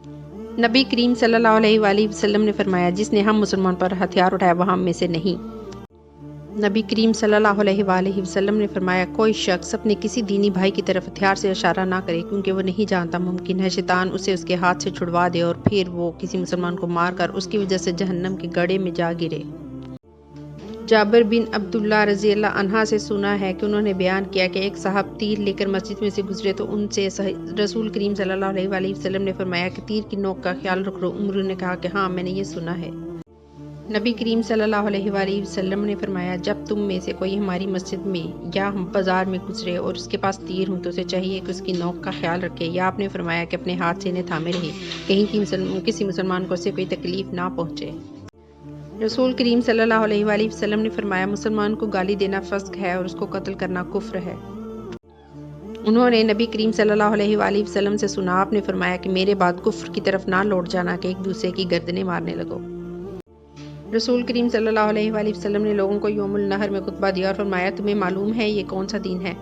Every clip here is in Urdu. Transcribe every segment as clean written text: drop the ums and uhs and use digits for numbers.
نبی کریم صلی اللہ علیہ وآلہ وسلم نے فرمایا جس نے ہم مسلمان پر ہتھیار اٹھایا وہ ہم میں سے نہیں۔ نبی کریم صلی اللہ علیہ وآلہ وسلم نے فرمایا کوئی شخص اپنے کسی دینی بھائی کی طرف ہتھیار سے اشارہ نہ کرے کیونکہ وہ نہیں جانتا ممکن ہے شیطان اسے اس کے ہاتھ سے چھڑوا دے اور پھر وہ کسی مسلمان کو مار کر اس کی وجہ سے جہنم کے گڑھے میں جا گرے۔ جابر بن عبداللہ رضی اللہ عنہ سے سنا ہے کہ انہوں نے بیان کیا کہ ایک صاحب تیر لے کر مسجد میں سے گزرے تو ان سے رسول کریم صلی اللہ علیہ وآلہ وسلم نے فرمایا کہ تیر کی نوک کا خیال رکھ لو۔ عمر نے کہا کہ ہاں میں نے یہ سنا ہے۔ نبی کریم صلی اللہ علیہ وآلہ وسلم نے فرمایا جب تم میں سے کوئی ہماری مسجد میں یا بازار میں گزرے اور اس کے پاس تیر ہوں تو اسے چاہیے کہ اس کی نوک کا خیال رکھے، یا آپ نے فرمایا کہ اپنے ہاتھ سے انہیں تھامے رہے کہیں کسی مسلمان کو اسے کوئی تکلیف نہ پہنچے۔ رسول کریم صلی اللہ علیہ وآلہ وسلم نے فرمایا مسلمان کو گالی دینا فسق ہے اور اس کو قتل کرنا کفر ہے۔ انہوں نے نبی کریم صلی اللہ علیہ وآلہ وسلم سے سنا، آپ نے فرمایا کہ میرے بعد کفر کی طرف نہ لوٹ جانا کہ ایک دوسرے کی گردنیں مارنے لگو۔ رسول کریم صلی اللہ علیہ وآلہ وسلم نے لوگوں کو یوم النحر میں خطبہ دیا اور فرمایا تمہیں معلوم ہے یہ کون سا دین ہے؟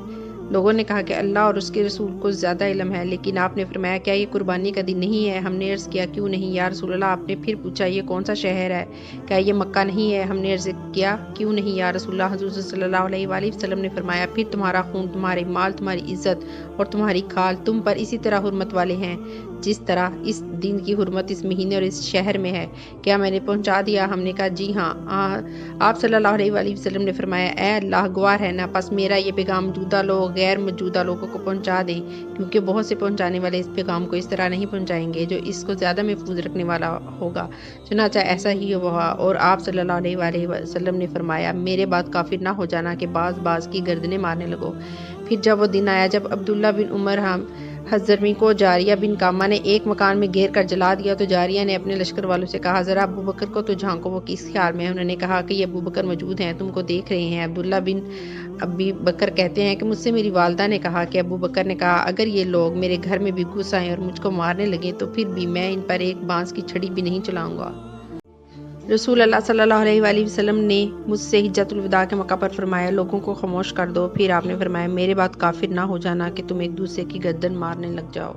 لوگوں نے کہا کہ اللہ اور اس کے رسول کو زیادہ علم ہے، لیکن آپ نے فرمایا کیا یہ قربانی کا دن نہیں ہے؟ ہم نے عرض کیا کیوں نہیں یا رسول اللہ؟ آپ نے پھر پوچھا یہ کون سا شہر ہے؟ کیا یہ مکہ نہیں ہے؟ ہم نے عرض کیا کیوں نہیں یا رسول اللہ؟ حضور صلی اللہ علیہ وآلہ وسلم نے فرمایا پھر تمہارا خون، تمہارے مال، تمہاری عزت اور تمہاری کھال تم پر اسی طرح حرمت والے ہیں جس طرح اس دن کی حرمت اس مہینے اور اس شہر میں ہے۔ کیا میں نے پہنچا دیا؟ ہم نے کہا جی ہاں۔ آپ صلی اللہ علیہ وآلہ وسلم نے فرمایا اے اللہ گواہ ہے نا، پس میرا یہ پیغام موجودہ لوگ غیر موجودہ لوگوں کو پہنچا دیں، کیونکہ بہت سے پہنچانے والے اس پیغام کو اس طرح نہیں پہنچائیں گے جو اس کو زیادہ محفوظ رکھنے والا ہوگا۔ چنانچہ ایسا ہی ہوا اور آپ صلی اللہ علیہ وآلہ وسلم نے فرمایا میرے بعد کافر نہ ہو جانا کہ بعض کی گردنیں مارنے لگو۔ پھر جب وہ دن آیا جب عبداللہ بن عمر حضرمی کو جاریہ بن کامہ نے ایک مکان میں گھیر کر جلا دیا تو جاریہ نے اپنے لشکر والوں سے کہا ذرا ابو بکر کو تو جھانکو وہ کس خیال میں ہے؟ انہوں نے کہا کہ یہ ابو بکر موجود ہیں، تم کو دیکھ رہے ہیں۔ عبداللہ بن ابی بکر کہتے ہیں کہ مجھ سے میری والدہ نے کہا کہ ابو بکر نے کہا اگر یہ لوگ میرے گھر میں بھی گھس آئیں اور مجھ کو مارنے لگیں تو پھر بھی میں ان پر ایک بانس کی چھڑی بھی نہیں چلاؤں گا۔ رسول اللہ صلی اللہ علیہ وآلہ وسلم نے مجھ سے حجۃ الوداع کے موقع پر فرمایا لوگوں کو خاموش کر دو، پھر آپ نے فرمایا میرے بعد کافر نہ ہو جانا کہ تم ایک دوسرے کی گردن مارنے لگ جاؤ۔